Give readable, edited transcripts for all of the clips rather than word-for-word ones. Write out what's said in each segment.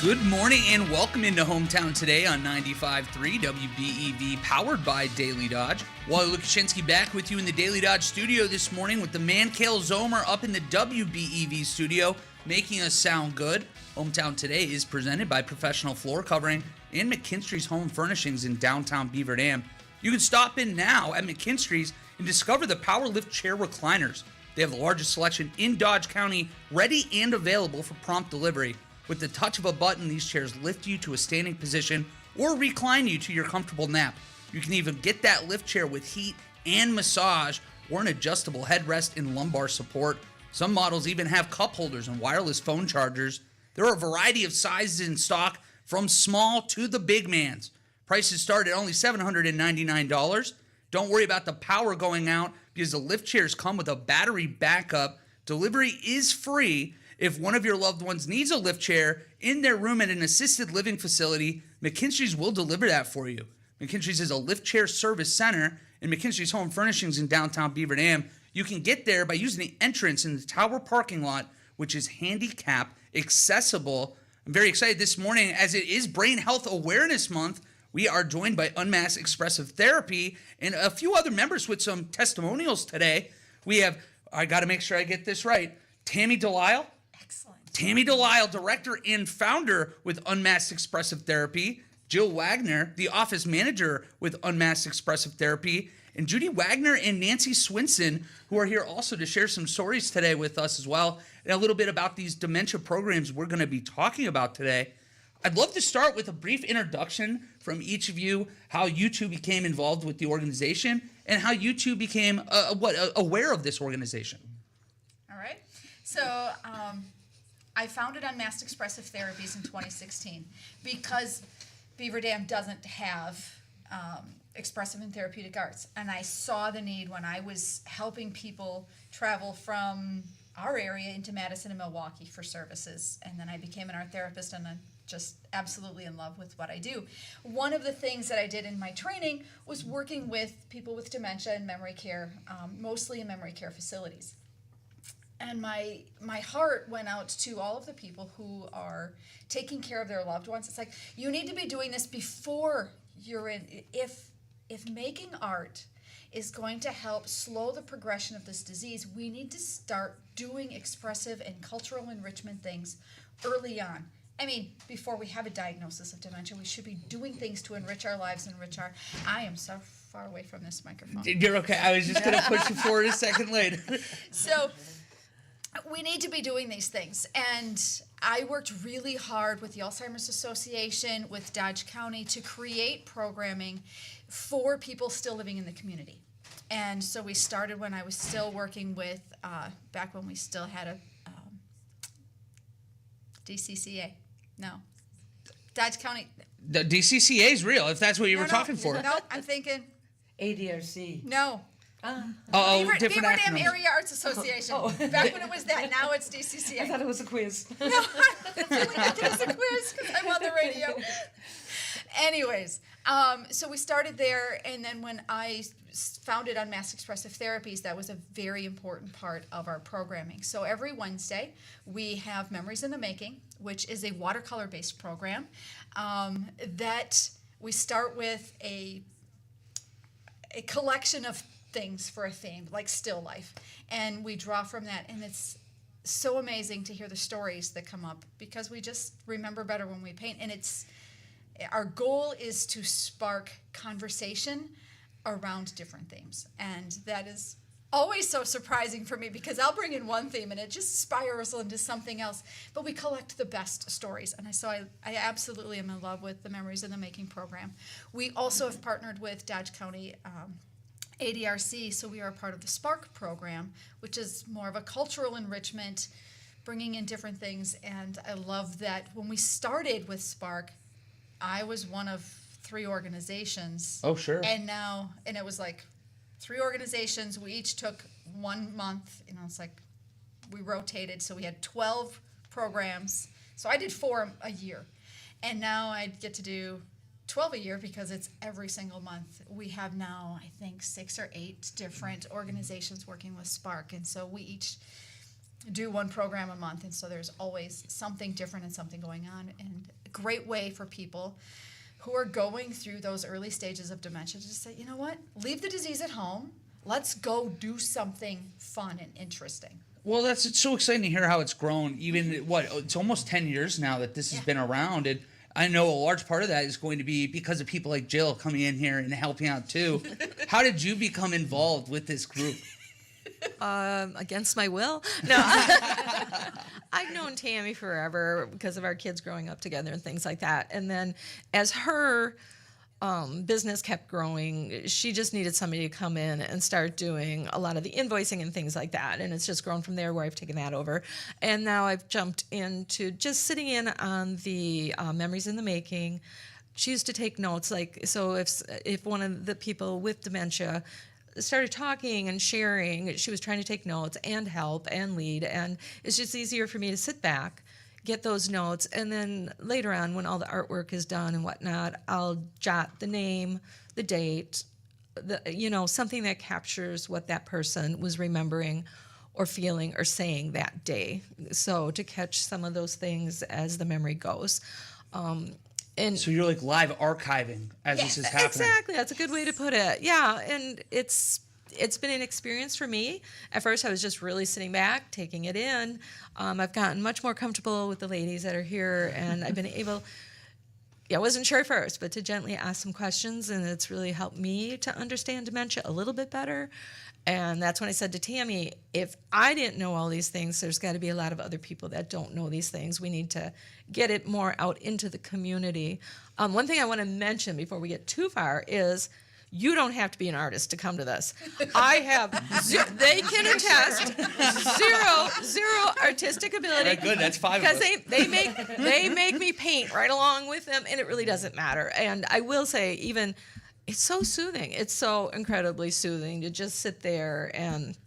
Good morning and welcome into Hometown Today on 95.3 WBEV, powered by Daily Dodge. Wally Lukashinsky back with you in the Daily Dodge studio this morning with the man Kale Zomer up in the WBEV studio, making us sound good. Hometown Today is presented by Professional Floor Covering and McKinstry's Home Furnishings in downtown Beaver Dam. You can stop in now at McKinstry's and discover the Power Lift Chair Recliners. They have the largest selection in Dodge County, ready and available for prompt delivery. With the touch of a button, these chairs lift you to a standing position or recline you to your comfortable nap. You can even get that lift chair with heat and massage or an adjustable headrest and lumbar support. Some models even have cup holders and wireless phone chargers. There are a variety of sizes in stock, from small to the big mans. Prices start at only $799. Don't worry about the power going out because the lift chairs come with a battery backup. Delivery is free. If one of your loved ones needs a lift chair in their room at an assisted living facility, McKinstry's will deliver that for you. McKinstry's is a lift chair service center in McKinstry's Home Furnishings in downtown Beaver Dam. You can get there by using the entrance in the tower parking lot, which is handicap accessible. I'm very excited this morning as it is Brain Health Awareness Month. We are joined by Unmasked, Expressive Therapy and a few other members with some testimonials today. We have, I got to make sure I get this right, Tammy Delisle. Excellent. Tammy Delisle, director and founder with Unmasked Expressive Therapy. Jill Wagner, the office manager with Unmasked Expressive Therapy. And Judy Wagner and Nancy Swinson, who are here also to share some stories today with us as well, and a little bit about these dementia programs we're going to be talking about today. I'd love to start with a brief introduction from each of you, how you two became involved with the organization and how you two became aware of this organization. All right. So I founded Unmasked Expressive Therapies in 2016 because Beaver Dam doesn't have expressive and therapeutic arts. And I saw the need when I was helping people travel from our area into Madison and Milwaukee for services. And then I became an art therapist, and I'm just absolutely in love with what I do. One of the things that I did in my training was working with people with dementia and memory care, mostly in memory care facilities. And my heart went out to all of the people who are taking care of their loved ones. It's like, you need to be doing this before you're in. If making art is going to help slow the progression of this disease, we need to start doing expressive and cultural enrichment things early on. I mean, before we have a diagnosis of dementia, we should be doing things to enrich our lives, enrich our... I am so far away from this microphone. You're okay. I was just going to push you forward a second later. So we need to be doing these things. And I worked really hard with the Alzheimer's Association, with Dodge County, to create programming for people still living in the community. And so we started when I was still working with, back when we still had a DCCA. No. Dodge County. The DCCA is real, if that's what you were talking for. No, I'm thinking. ADRC. No. Different Beaver Dam acronyms. Area Arts Association. Back when it was that, now it's DCCA. I thought it was a quiz. No, I'm feeling like it was a quiz because I'm on the radio. Anyways, so we started there, and then when I founded Unmasked Expressive Therapies, that was a very important part of our programming. So every Wednesday, we have Memories in the Making, which is a watercolor-based program that we start with a collection of things for a theme, like still life. And we draw from that, and it's so amazing to hear the stories that come up because we just remember better when we paint. And our goal is to spark conversation around different themes. And that is always so surprising for me because I'll bring in one theme and it just spirals into something else. But we collect the best stories. And so I absolutely am in love with the Memories in the Making program. We also have partnered with Dodge County ADRC, so we are a part of the Spark program, which is more of a cultural enrichment, bringing in different things. And I love that when we started with Spark, I was one of 3 organizations. Oh, sure. And it was like 3 organizations. We each took 1 month. It's like we rotated. So we had 12 programs. So I did 4 a year. And now I get to do 12 a year because it's every single month. We have now, I think, 6 or 8 different organizations working with Spark. And so we each do one program a month, and so there's always something different and something going on, and a great way for people who are going through those early stages of dementia to just say, you know what, leave the disease at home, let's go do something fun and interesting. Well, it's so exciting to hear how it's grown. Even it's almost 10 years now that this has been around, and I know a large part of that is going to be because of people like Jill coming in here and helping out too. How did you become involved with this group? Against my will. No, I've known Tammy forever because of our kids growing up together and things like that. And then as her business kept growing, she just needed somebody to come in and start doing a lot of the invoicing and things like that. And it's just grown from there where I've taken that over. And now I've jumped into just sitting in on the Memories in the Making. She used to take notes. So if one of the people with dementia started talking and sharing, she was trying to take notes and help and lead. And it's just easier for me to sit back, get those notes, and then later on when all the artwork is done and whatnot, I'll jot the name, the date, something that captures what that person was remembering or feeling or saying that day. So to catch some of those things as the memory goes. And so you're like live archiving as this is happening. Exactly, that's a good way to put it. Yeah, and it's been an experience for me. At first, I was just really sitting back, taking it in. I've gotten much more comfortable with the ladies that are here, and I've been able. I wasn't sure at first, but to gently ask some questions, and it's really helped me to understand dementia a little bit better. And that's when I said to Tammy, if I didn't know all these things, there's got to be a lot of other people that don't know these things. We need to get it more out into the community. One thing I want to mention before we get too far is you don't have to be an artist to come to this. I have, they can attest, zero artistic ability. Right, good, that's 5 of us. Because they make me paint right along with them, and it really doesn't matter. And I will say, even, it's so soothing. It's so incredibly soothing to just sit there and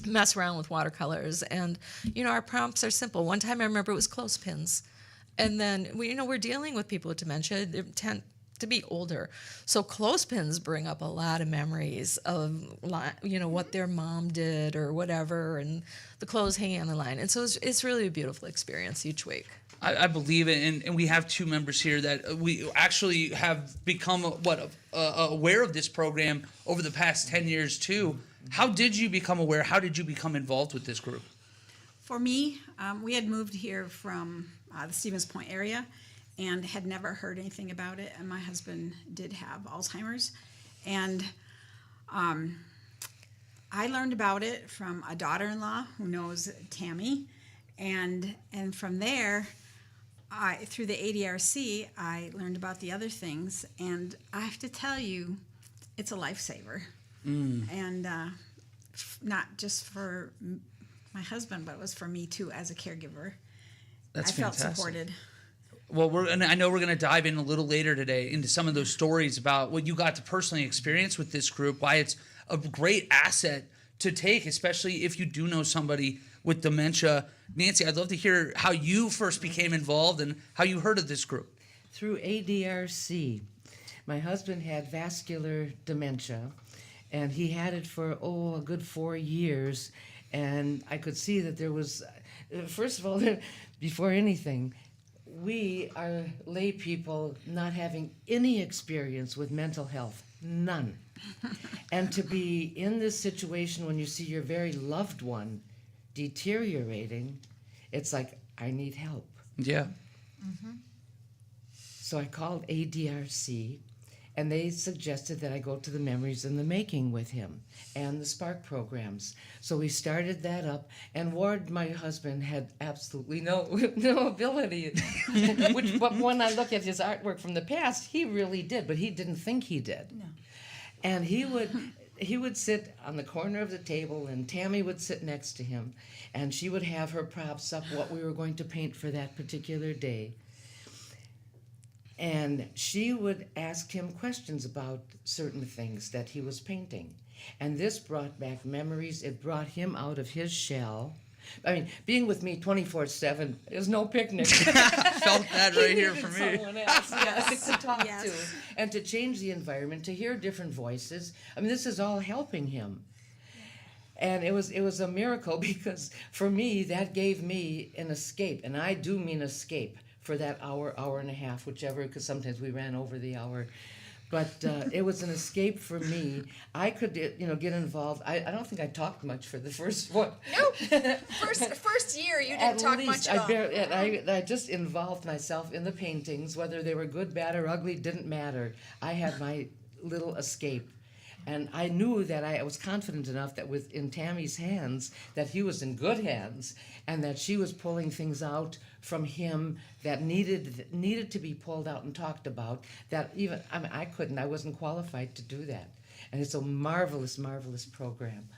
mess around with watercolors. And, our prompts are simple. One time I remember it was clothespins. And then, we're dealing with people with dementia. They tend to be older. So clothespins bring up a lot of memories of, what their mom did or whatever, and the clothes hanging on the line. And so it's really a beautiful experience each week. I believe it, and we have 2 members here that we actually have become aware of this program over the past 10 years too. How did you become aware? How did you become involved with this group? For me, we had moved here from the Stevens Point area and had never heard anything about it. And my husband did have Alzheimer's, and I learned about it from a daughter-in-law who knows Tammy, and from there, through the ADRC, I learned about the other things, and I have to tell you, it's a lifesaver. And not just for my husband, but it was for me too as a caregiver. That's I felt fantastic. supported. Well, I know we're going to dive in a little later today into some of those stories about what you got to personally experience with this group, why it's a great asset to take, especially if you do know somebody with dementia. Nancy, I'd love to hear how you first became involved and how you heard of this group. Through ADRC. My husband had vascular dementia, and he had it for, a good 4 years. And I could see that there was, first of all, before anything, we are lay people not having any experience with mental health, none. And to be in this situation when you see your very loved one deteriorating, it's like, I need help. Yeah. Mm-hmm. So I called ADRC, and they suggested that I go to the Memories in the Making with him and the Spark programs. So we started that up, and Ward, my husband, had absolutely no ability. But when I look at his artwork from the past, he really did, but he didn't think he did. No. And he would sit on the corner of the table, and Tammy would sit next to him, and she would have her props up, what we were going to paint for that particular day. And she would ask him questions about certain things that he was painting. And this brought back memories. It brought him out of his shell. I mean, being with me 24/7 is no picnic. Felt that right here for me. Someone else, to talk to, and to change the environment, to hear different voices. I mean, this is all helping him. And it was a miracle because for me, that gave me an escape. And I do mean escape for that hour and a half, whichever, because sometimes we ran over the hour. But it was an escape for me. I could, get involved. I don't think I talked much for the first one. Nope. First year you didn't talk much at all. I just involved myself in the paintings, whether they were good, bad, or ugly, didn't matter. I had my little escape. And I knew that I was confident enough that in Tammy's hands, that he was in good hands, and that she was pulling things out from him that needed to be pulled out and talked about. That I wasn't qualified to do that. And it's a marvelous, marvelous program.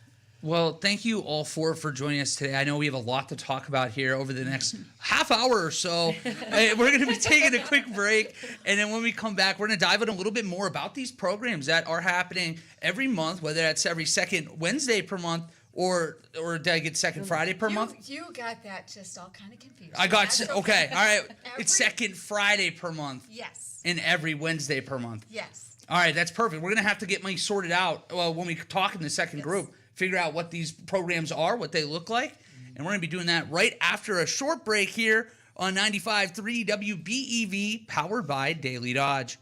Well, thank you all four for joining us today. I know we have a lot to talk about here over the next half hour or so. We're going to be taking a quick break, and then when we come back, we're going to dive in a little bit more about these programs that are happening every month, whether that's every second Wednesday per month or did I get second Friday per month? You got that just all kind of confused. I got That's okay. All right. It's second Friday per month. Yes. And every Wednesday per month. Yes. All right, that's perfect. We're going to have to get me sorted out when we talk in the second group. Figure out what these programs are, what they look like. And we're going to be doing that right after a short break here on 95.3 WBEV, powered by Daily Dodge.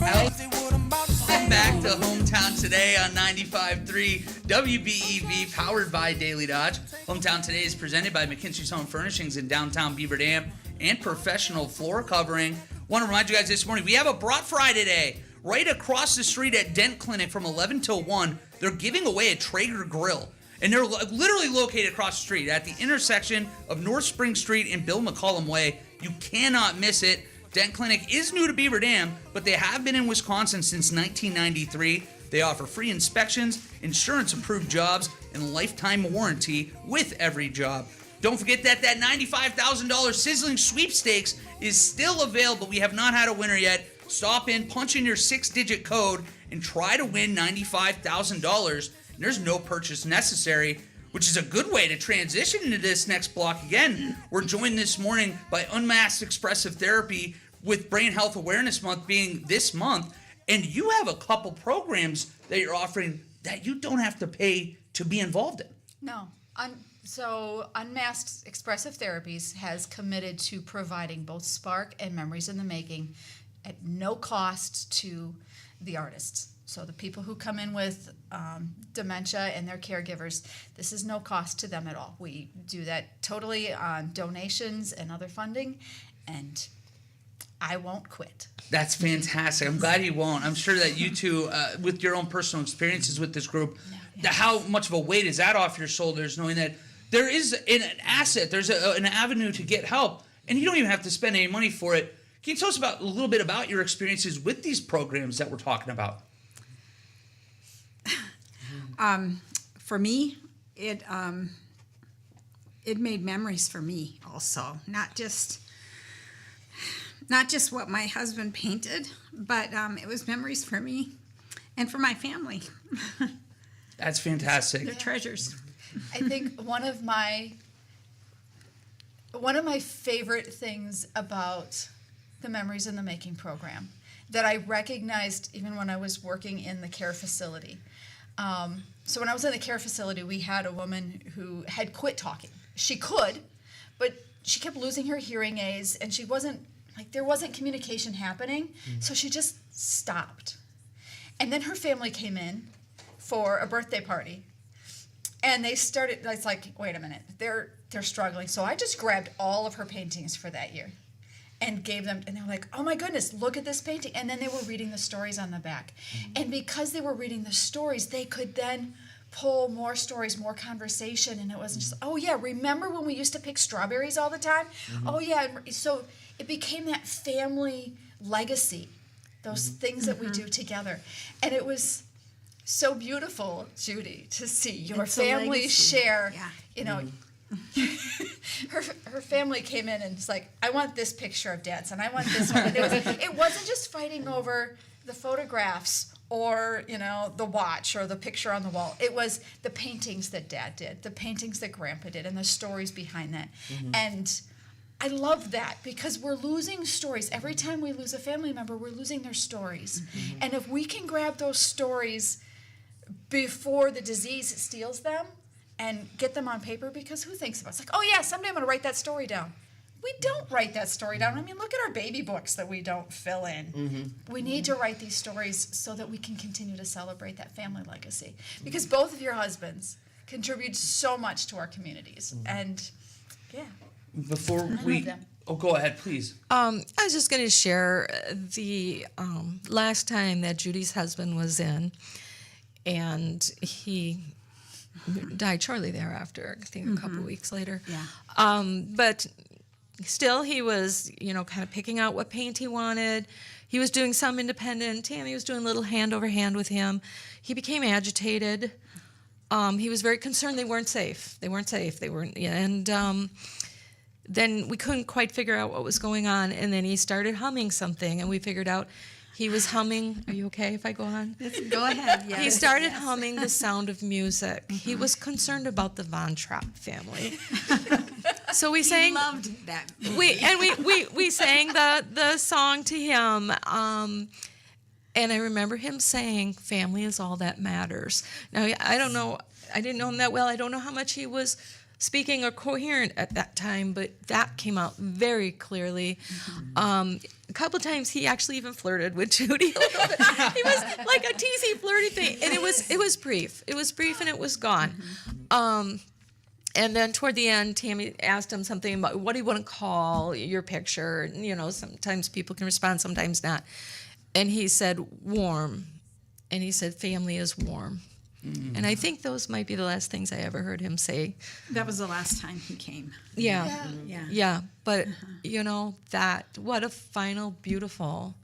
Welcome back to Hometown Today on 95.3 WBEV, powered by Daily Dodge. Hometown Today is presented by McKinstry's Home Furnishings in downtown Beaver Dam and Professional Floor Covering. Want to remind you guys this morning, we have a Brat Fry today. Right across the street at Dent Clinic from 11 till 1, they're giving away a Traeger grill. And they're literally located across the street at the intersection of North Spring Street and Bill McCollum Way. You cannot miss it. Dent Clinic is new to Beaver Dam, but they have been in Wisconsin since 1993. They offer free inspections, insurance-approved jobs, and lifetime warranty with every job. Don't forget that $95,000 sizzling sweepstakes is still available. We have not had a winner yet. Stop in, punch in your 6-digit code, and try to win $95,000. And there's no purchase necessary, which is a good way to transition into this next block. Again, we're joined this morning by Unmasked Expressive Therapy, with Brain Health Awareness Month being this month. And you have a couple programs that you're offering that you don't have to pay to be involved in. No. So Unmasked Expressive Therapies has committed to providing both Spark and Memories in the Making at no cost to the artists. So the people who come in with dementia and their caregivers, this is no cost to them at all. We do that totally on donations and other funding, and I won't quit. That's fantastic. I'm glad you won't. I'm sure that you two, with your own personal experiences with this group, how much of a weight is that off your shoulders, knowing that there is an asset, there's an avenue to get help, and you don't even have to spend any money for it. Can you tell us a little bit about your experiences with these programs that we're talking about? For me, it made memories for me also, not just what my husband painted, but it was memories for me and for my family. That's fantastic. They're treasures. I think one of my favorite things about the Memories in the Making program that I recognized even when I was working in the care facility. So when I was in the care facility, we had a woman who had quit talking. She could, but she kept losing her hearing aids, and there wasn't communication happening, so she just stopped. And then her family came in for a birthday party, and they started, I was like, wait a minute, they're struggling. So I just grabbed all of her paintings for that year and gave them, and they were like, oh my goodness, look at this painting. And then they were reading the stories on the back. And because they were reading the stories, they could then pull more stories, more conversation, and it wasn't just, oh yeah, remember when we used to pick strawberries all the time? Oh yeah, so it became that family legacy, those things that we do together. And it was so beautiful, Judy, to see your family share, you know, her family came in and it's like, I want this picture of Dad's, and I want this one. And it wasn't just fighting over the photographs or, you know, the watch or the picture on the wall. It was the paintings that Dad did, the paintings that Grandpa did, and the stories behind that. And I love that because we're losing stories. Every time we lose a family member, we're losing their stories. And if we can grab those stories before the disease steals them and get them on paper, because who thinks of us? Like, oh yeah, someday I'm going to write that story down. We don't write that story down. I mean, look at our baby books that we don't fill in. We need to write these stories so that we can continue to celebrate that family legacy. Because both of your husbands contribute so much to our communities. And yeah. Before we, go ahead, please. I was just going to share the last time that Judy's husband was in, and he died shortly thereafter, I think a couple of weeks later. But still, he was, you know, kind of picking out what paint he wanted. He was doing some independent. Tammy was doing a little hand over hand with him. He became agitated. He was very concerned they weren't safe. They weren't, and then we couldn't quite figure out what was going on. And then he started humming something, and we figured out he was humming. Are you okay if I go on? Go ahead. Yes. He started humming The Sound of Music. He was concerned about the Von Trapp family. So we sang. He loved that. We sang the song to him. And I remember him saying, "Family is all that matters." Now I don't know. I didn't know him that well. I don't know how much he was speaking or coherent at that time, but that came out very clearly. A couple of times he actually even flirted with Judy a little bit. He was like a teasy, flirty thing, and it was brief. It was brief, and it was gone. And then toward the end, Tammy asked him something about what do you want to call your picture. And, you know, sometimes people can respond, sometimes not. And he said warm, and he said family is warm. And I think those might be the last things I ever heard him say. That was the last time he came. Yeah. Yeah. Yeah. But, what a final, beautiful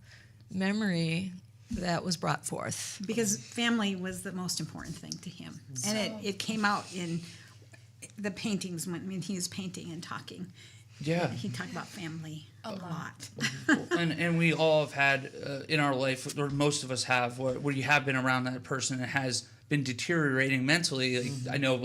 memory that was brought forth. Because family was the most important thing to him. And it came out in the paintings when he was painting and talking. Yeah. He talked about family a lot. and we all have had in our life, or most of us have, where you have been around that person that has been deteriorating mentally. Like, I know,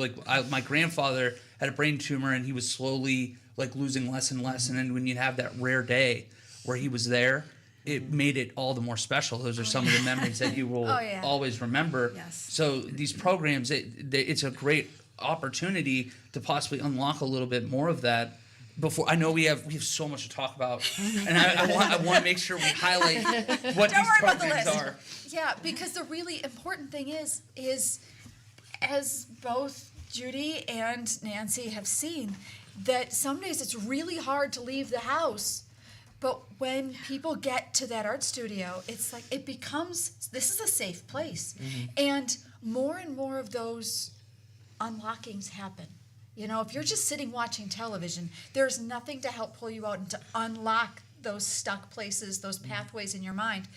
my grandfather had a brain tumor, and he was slowly losing less and less. And then when you have that rare day where he was there, it made it all the more special. Those are some of the memories that you will always remember. Yes. So these programs, it's a great opportunity to possibly unlock a little bit more of that. Before, I know we have so much to talk about, and I want to make sure we highlight what these programs are. Yeah, because the really important thing is as both Judy and Nancy have seen, that some days it's really hard to leave the house. But when people get to that art studio, it's like it becomes, this is a safe place. And more of those unlockings happen. If you're just sitting watching television, there's nothing to help pull you out and to unlock those stuck places, those pathways in your mind.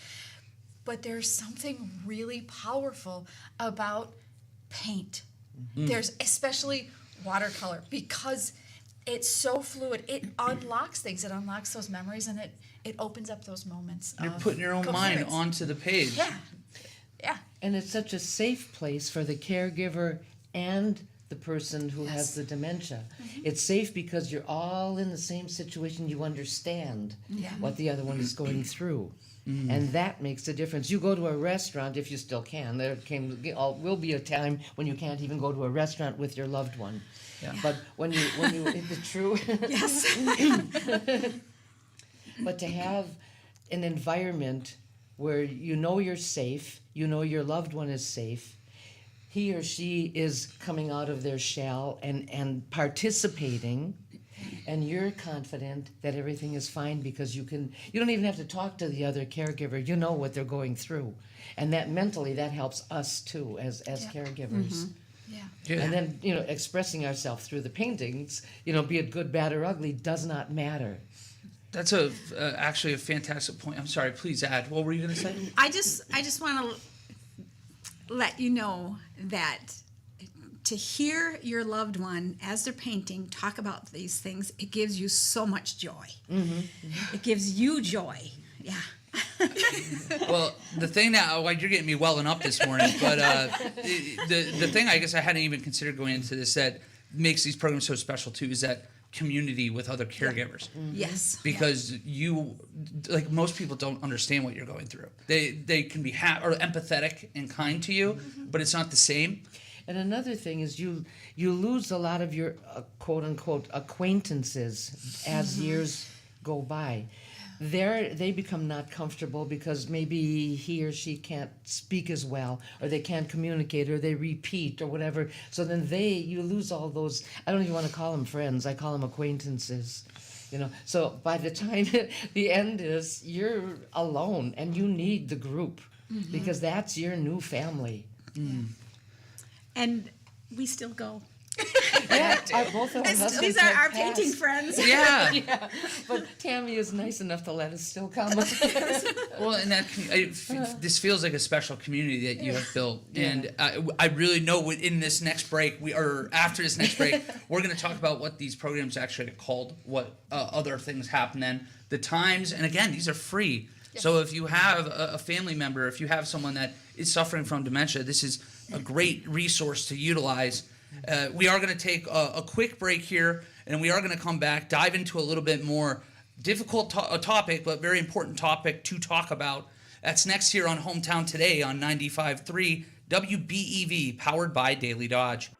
But there's something really powerful about paint. There's especially watercolor, because it's so fluid. It unlocks things. It unlocks those memories, and it opens up those moments. You're putting your own mind coherence. onto the page. Yeah. And it's such a safe place for the caregiver and the person who has the dementia. It's safe because you're all in the same situation. You understand what the other one is going through. And that makes a difference. You go to a restaurant, if you still can. Will be a time when you can't even go to a restaurant with your loved one. Yeah. But when you is it true? Yes. But to have an environment where you're safe, your loved one is safe, he or she is coming out of their shell and participating, and you're confident that everything is fine because you don't even have to talk to the other caregiver. You know what they're going through. And that mentally, that helps us too as caregivers. Yeah. And then, expressing ourselves through the paintings, be it good, bad, or ugly, does not matter. That's actually a fantastic point. I'm sorry, please add. What were you going to say? I just want to let you know that to hear your loved one as they're painting talk about these things, it gives you so much joy. It gives you joy. Yeah. Well, the thing now, you're getting me welling up this morning, but the thing I guess I hadn't even considered going into this that makes these programs so special too is that community with other caregivers. Yes. Because most people don't understand what you're going through. They can be or empathetic and kind to you, but it's not the same. And another thing is you lose a lot of your quote unquote acquaintances as years go by. They become not comfortable because maybe he or she can't speak as well, or they can't communicate, or they repeat, or whatever. So then you lose all those. I don't even want to call them friends. I call them acquaintances. So by the time the end is, you're alone, and you need the group because that's your new family. And we still go. Yeah, both of our husbands These are have our passed. painting friends. Yeah. Yeah, but Tammy is nice enough to let us still come. Well, and this feels like a special community that you have built, and I really know in this next break, after this next break, we're going to talk about what these programs actually are called, what other things happen then, the times, and again, these are free. Yes. So if you have a family member, if you have someone that is suffering from dementia, this is a great resource to utilize. We are going to take a quick break here, and we are going to come back, dive into a little bit more difficult topic, but very important topic to talk about. That's next here on Hometown Today on 95.3 WBEV, powered by Daily Dodge.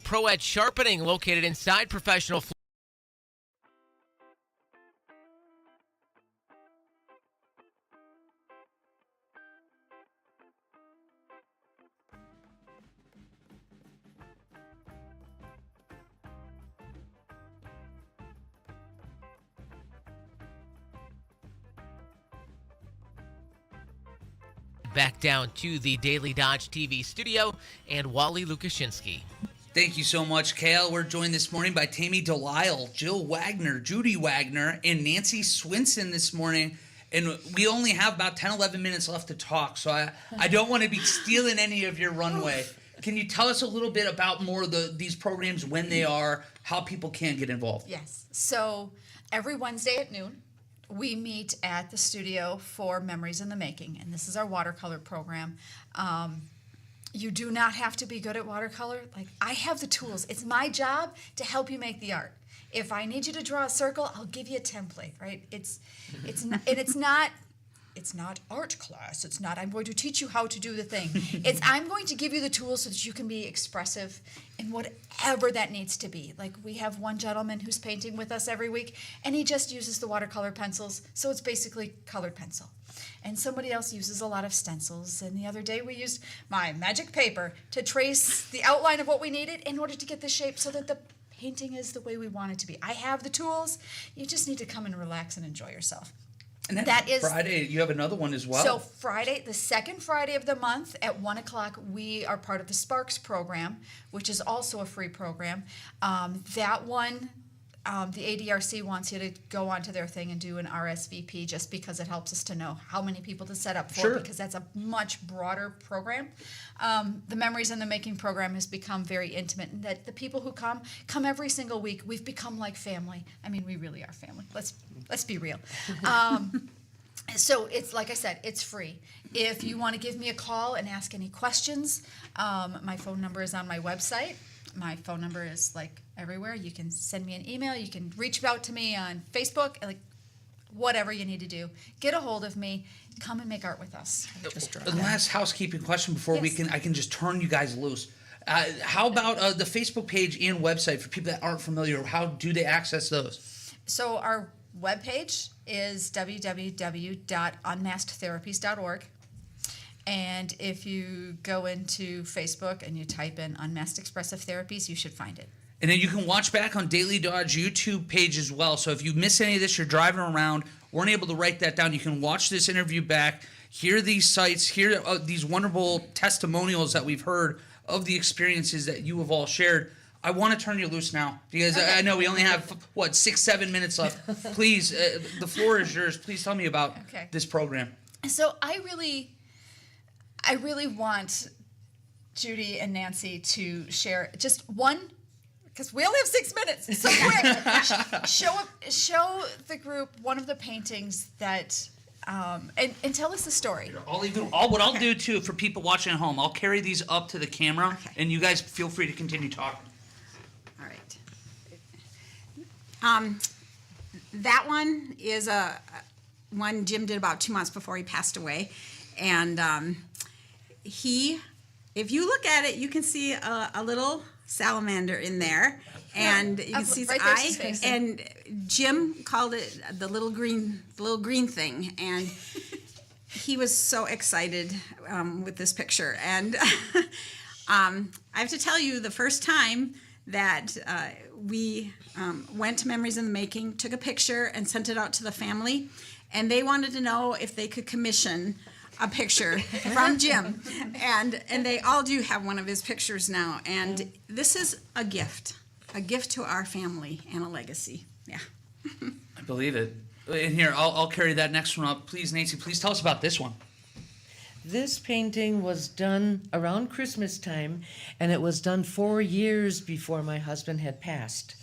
Pro Edge Sharpening, located inside Professional. Back down to the Daily Dodge TV studio and Wally Lukashinsky. Thank you so much, Kale. We're joined this morning by Tammy Delisle, Jill Wagner, Judy Wagner, and Nancy Swinson this morning. And we only have about 10, 11 minutes left to talk, so I don't want to be stealing any of your runway. Can you tell us a little bit about more of these programs, when they are, how people can get involved? Yes. So every Wednesday at noon, we meet at the studio for Memories in the Making, and this is our watercolor program. You do not have to be good at watercolor. Like, I have the tools. It's my job to help you make the art. If I need you to draw a circle, I'll give you a template, right? It's not art class. It's not I'm going to teach you how to do the thing. It's I'm going to give you the tools so that you can be expressive in whatever that needs to be. Like, we have one gentleman who's painting with us every week, and he just uses the watercolor pencils, so it's basically colored pencil. And somebody else uses a lot of stencils, and the other day we used my magic paper to trace the outline of what we needed in order to get the shape so that the painting is the way we want it to be. I have the tools. You just need to come and relax and enjoy yourself. And then that is Friday, you have another one as well. So Friday, the second Friday of the month at 1 o'clock, we are part of the Sparks program, which is also a free program. That one, the ADRC wants you to go onto their thing and do an RSVP just because it helps us to know how many people to set up for, Sure. because that's a much broader program. The Memories in the Making program has become very intimate, and that the people who come every single week. We've become like family. I mean, we really are family. Let's be real. So it's, like I said, it's free. If you want to give me a call and ask any questions, my phone number is on my website. My phone number is like everywhere. You can send me an email. You can reach out to me on Facebook. Like, whatever you need to do, get a hold of me. Come and make art with us. The last housekeeping question before Yes. I can just turn you guys loose. How about the Facebook page and website for people that aren't familiar? How do they access those? So our webpage is www.unmaskedtherapies.org. And if you go into Facebook and you type in Unmasked Expressive Therapies, you should find it. And then you can watch back on Daily Dodge YouTube page as well. So if you miss any of this, you're driving around, weren't able to write that down, you can watch this interview back, hear these sites, hear these wonderful testimonials that we've heard of the experiences that you have all shared. I want to turn you loose now because I know we only have, 6-7 minutes left. Please, the floor is yours. Please tell me about this program. So I really want Judy and Nancy to share just one, because we only have 6 minutes. So quick, show the group one of the paintings that, and tell us the story. What I'll do too for people watching at home, I'll carry these up to the camera, and you guys feel free to continue talking. All right. That one is one Jim did about 2 months before he passed away, and if you look at it, you can see a little salamander in there, and you can see his right there's his eye. face. And Jim called it the little green thing, and he was so excited with this picture. And I have to tell you, the first time that we went to Memories in the Making, took a picture and sent it out to the family, and they wanted to know if they could commission a picture from Jim, and they all do have one of his pictures now, and this is a gift to our family and a legacy. Yeah. I believe it. And here, I'll carry that next one up. Please, Nancy, please tell us about this one. This painting was done around Christmas time, and it was done 4 years before my husband had passed.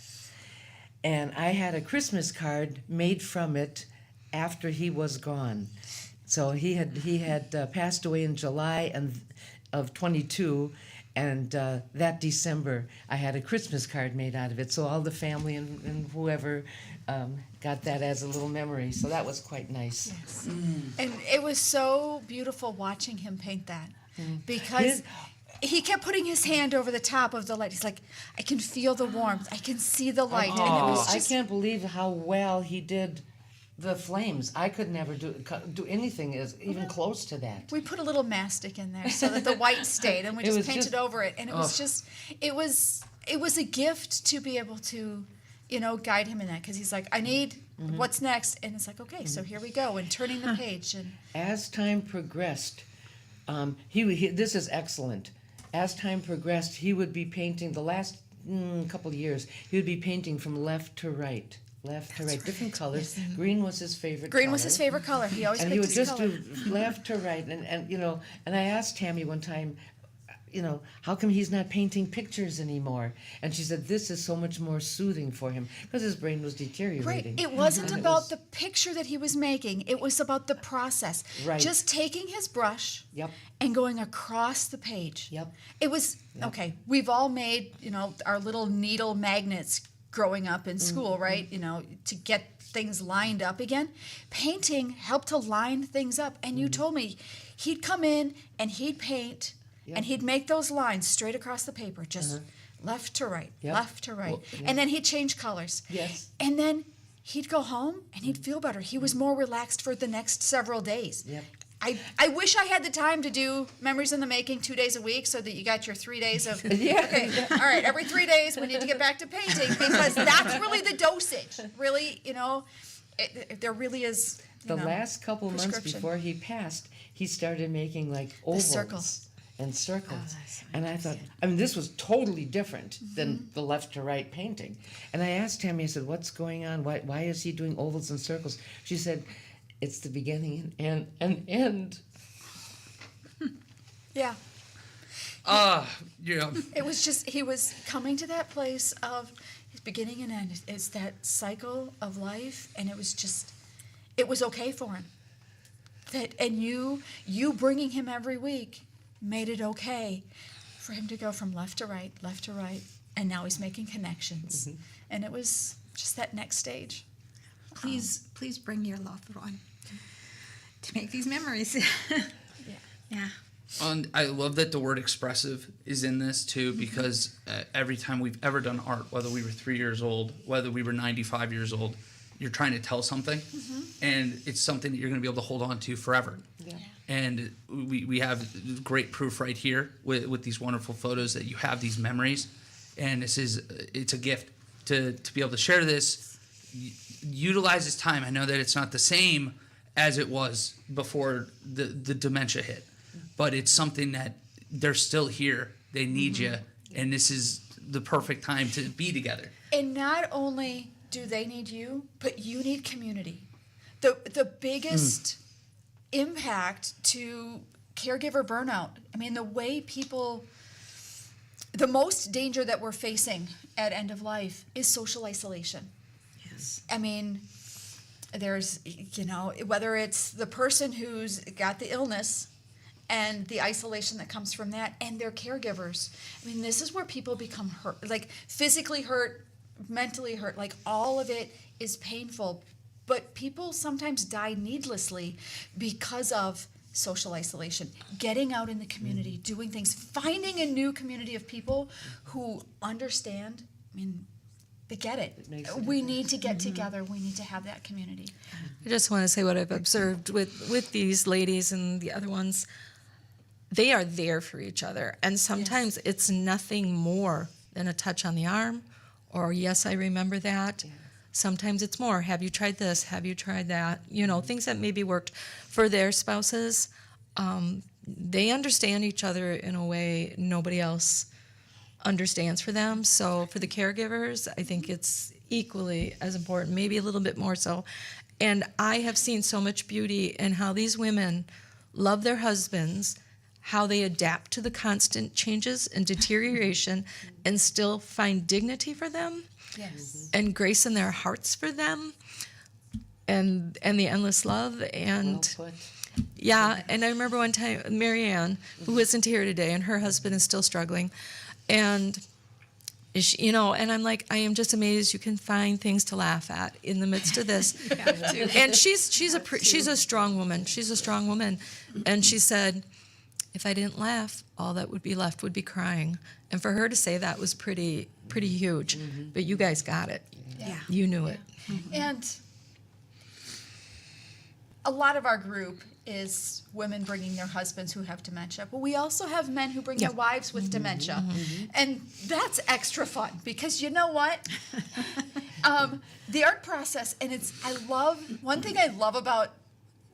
And I had a Christmas card made from it after he was gone. So he had passed away in July of 22, and that December I had a Christmas card made out of it. So all the family and whoever got that as a little memory. So that was quite nice. And it was so beautiful watching him paint that, because he kept putting his hand over the top of the light. He's like, I can feel the warmth. I can see the light. And it was I just, can't believe how well he did the flames. I could never do anything as even close to that. we put a little mastic in there so that the white stayed, and we just was painted just- over it. And it was just, it was a gift to be able to, guide him in that, because he's like, I need what's next, and it's like, okay, so here we go, and turning the page, and As time progressed, this is excellent. As time progressed, he would be painting the last couple of years. He would be painting from left to right, different colors. Green was his favorite. green color. was his favorite color. He always And picked he would his just color. do left to right, and I asked Tammy one time, how come he's not painting pictures anymore? And she said, this is so much more soothing for him because his brain was deteriorating. Right. It wasn't And about the picture that he was making. It was about the process. Right. Just taking his brush Yep. and going across the page. Yep. It was, okay, we've all made, our little needle magnets growing up in school, right? To get things lined up again. Painting helped to line things up. And you told me he'd come in and he'd paint and he'd make those lines straight across the paper, just left to right, Yep. left to right. Well, And then he'd change colors. Yes. And then he'd go home and he'd feel better. He was more relaxed for the next several days. Yep. I wish I had the time to do Memories in the Making 2 days a week so that you got your 3 days of, Yeah. okay, all right, every 3 days we need to get back to painting, because that's really the dosage. Really, there really is, The last couple months prescription. before he passed, he started making like ovals circles. and circles. And I thought, this was totally different than the left to right painting. And I asked Tammy, I said, what's going on? Why is he doing ovals and circles? She said, it's the beginning and end. Yeah. Yeah. It was just, he was coming to that place of his beginning and end. It's that cycle of life, and it was just, it was okay for him. And you bringing him every week made it okay for him to go from left to right, and now he's making connections. And it was just that next stage. Please bring your loved one to make these memories. Yeah. And I love that the word expressive is in this too, because every time we've ever done art, whether we were 3 years old, whether we were 95 years old, you're trying to tell something, and it's something that you're going to be able to hold on to forever. Yeah. And we have great proof right here with these wonderful photos that you have these memories, and it's a gift to be able to share this. Utilize this time. I know that it's not the same as it was before the dementia hit, but it's something that they're still here. They need you, and this is the perfect time to be together. And not only do they need you, but you need community. The biggest impact to caregiver burnout, the most danger that we're facing at end of life is social isolation. Yes. There's, whether it's the person who's got the illness and the isolation that comes from that, and their caregivers. This is where people become hurt, like physically hurt, mentally hurt, like all of it is painful. But people sometimes die needlessly because of social isolation, getting out in the community, doing things, finding a new community of people who understand. They get it. makes a We need to get together. We need to have that community. I just want to say what I've observed with these ladies and the other ones. They are there for each other. And sometimes it's nothing more than a touch on the arm or, yes, I remember that. Yeah. Sometimes it's more, have you tried this? Have you tried that? Things that maybe worked for their spouses. They understand each other in a way nobody else understands for them. So for the caregivers, I think it's equally as important, maybe a little bit more so. And I have seen so much beauty in how these women love their husbands, how they adapt to the constant changes and deterioration and still find dignity for them. Yes. And grace in their hearts for them, and the endless love. And Well put. yeah, and I remember one time Marianne, who isn't here today, and her husband is still struggling, and she, and I'm like, I am just amazed you can find things to laugh at in the midst of this. And she's a strong woman. She's a strong woman, and she said, if I didn't laugh, all that would be left would be crying. And for her to say that was pretty huge. But you guys got it. Yeah. You knew it. And a lot of our group is women bringing their husbands who have dementia, but we also have men who bring their wives with dementia. And that's extra fun because you know what? The art process, and one thing I love about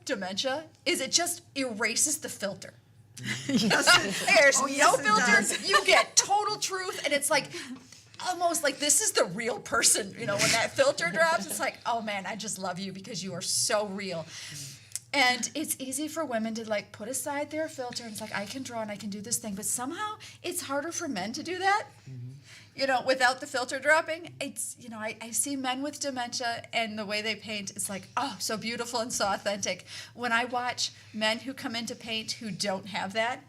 dementia is it just erases the filter. There's no filters. You get total truth, and it's like almost like this is the real person. You know, when that filter drops, it's like, oh man, I just love you because you are so real. And it's easy for women to like put aside their filter and it's like, I can draw and I can do this thing, but somehow it's harder for men to do that. You know, without the filter dropping, it's, you know, I see men with dementia and the way they paint, it's like, oh, so beautiful and so authentic. When I watch men who come in to paint who don't have that,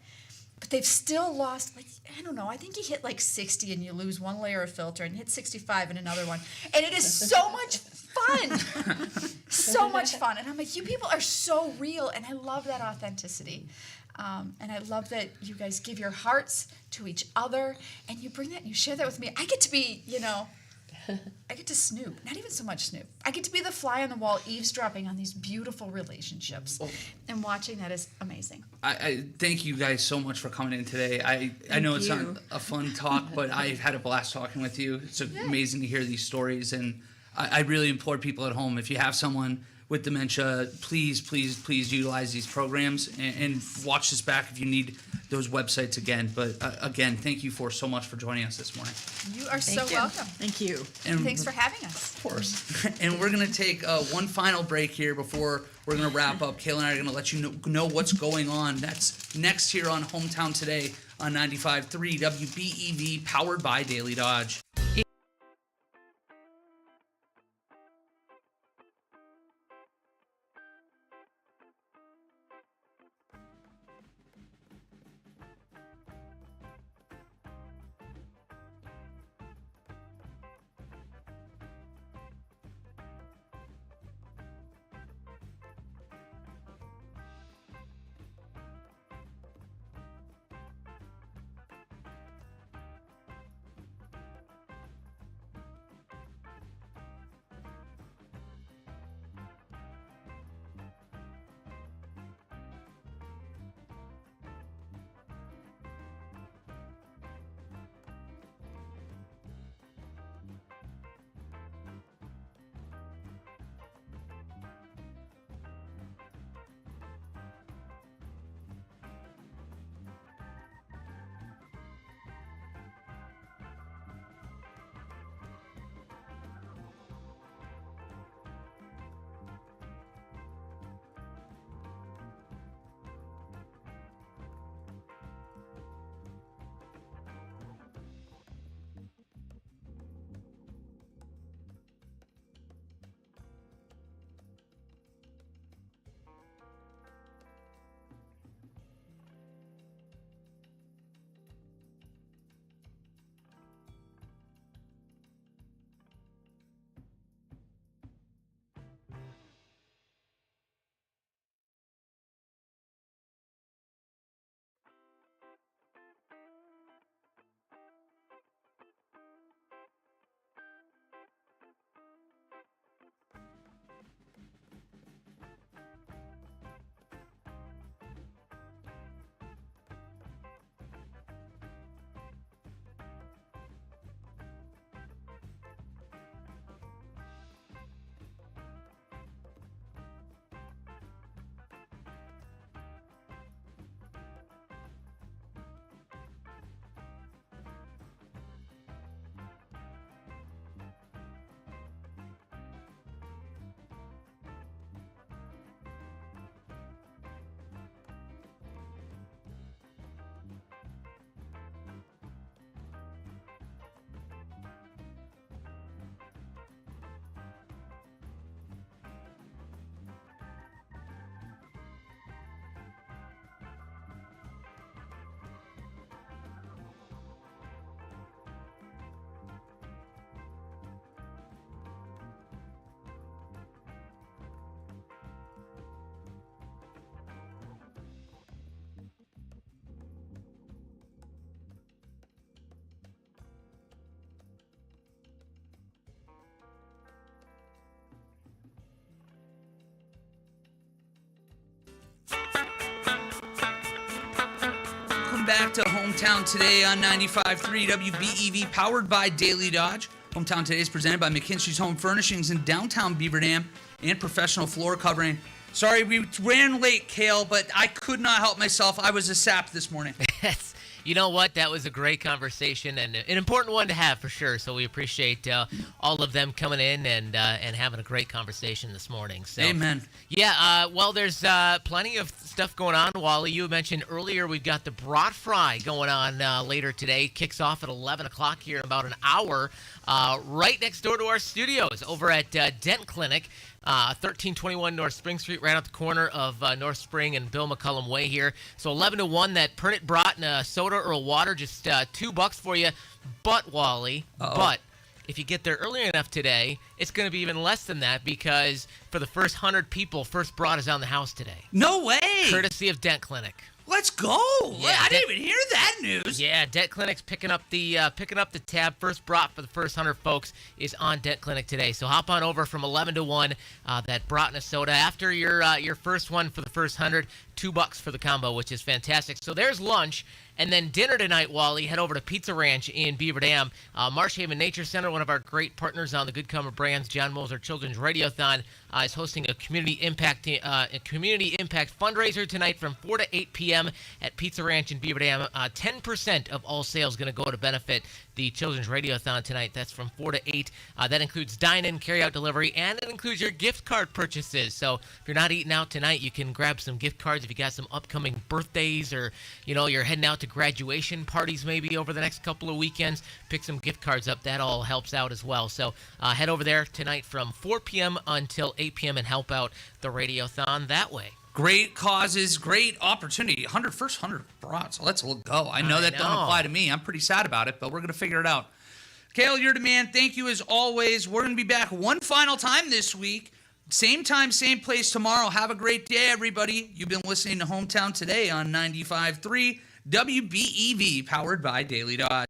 but they've still lost, like, I don't know, I think you hit like 60 and you lose one layer of filter and hit 65 and another one. And it is so much fun. So much fun. And I'm like, you people are so real. And I love that authenticity. And I love that you guys give your hearts to each other and you bring that and you share that with me. I get to be, you know, I get to snoop, not even so much snoop. I get to be the fly on the wall eavesdropping on these beautiful relationships. And watching that is amazing. I thank you guys so much for coming in today. I know it's not a fun talk, but I've had a blast talking with you. It's amazing to hear these stories. And I really implore people at home, if you have someone with dementia, please utilize these programs and watch this back if you need those websites again. But again, thank you so much for joining us this morning. You are so welcome. Thank you. And Thanks for having us. of course. And we're going to take one final break here before we're going to wrap up. Kayla and I are going to let you know what's going on. That's next here on Hometown Today on 95.3 WBEV, powered by Daily Dodge. back to Hometown Today on 95.3 WBEV, powered by Daily Dodge. Hometown Today is presented by McKinstry's Home Furnishings in downtown Beaver Dam and Professional Floor Covering. Sorry, we ran late, Kale, but I could not help myself. I was a sap this morning. You know what? That was a great conversation and an important one to have for sure. So we appreciate all of them coming in and having a great conversation this morning. So, Amen. Yeah, well, there's plenty of stuff going on. Wally, you mentioned earlier we've got the brat fry going on later today. Kicks off at 11 o'clock here in about an hour right next door to our studios over at Dent Clinic. 1321 North Spring Street, right out the corner of North Spring and Bill McCullum Way here. So 11 to 1, that Pernod brought in a soda or a water, just $2 for you. But, Wally, but if you get there early enough today, it's going to be even less than that because for the first 100 people, First Brought is on the house today. No way. Courtesy of Dent Clinic. Let's go. Yeah, I didn't even hear that news. Yeah, Dent Clinic's picking up the tab. First brought for the first 100 folks is on Dent Clinic today. So hop on over from 11 to 1. That brought in a soda after your first one for the first 100. $2 for the combo, which is fantastic. So there's lunch. And then dinner tonight, Wally, head over to Pizza Ranch in Beaver Dam. Marsh Haven Nature Center, one of our great partners on the Good Comer Brands, John Moser Children's Radiothon, is hosting a community impact fundraiser tonight from 4 to 8 p.m. at Pizza Ranch in Beaver Dam. 10% of all sales going to go to benefit the Children's Radiothon tonight. That's from 4 to 8. That includes dine-in, carry-out delivery, and it includes your gift card purchases. So if you're not eating out tonight, you can grab some gift cards if you got some upcoming birthdays or, you're heading out to graduation parties maybe over the next couple of weekends. Pick some gift cards up. That all helps out as well. So head over there tonight from 4 p.m. until 8 p.m. and help out the Radiothon that way. Great causes, great opportunity. First 100 brats. Let's go. I know that don't apply to me. I'm pretty sad about it, but we're going to figure it out. Kale, you're the man. Thank you as always. We're going to be back one final time this week. Same time, same place tomorrow. Have a great day, everybody. You've been listening to Hometown Today on 95.3 WBEV, powered by Daily Dodge.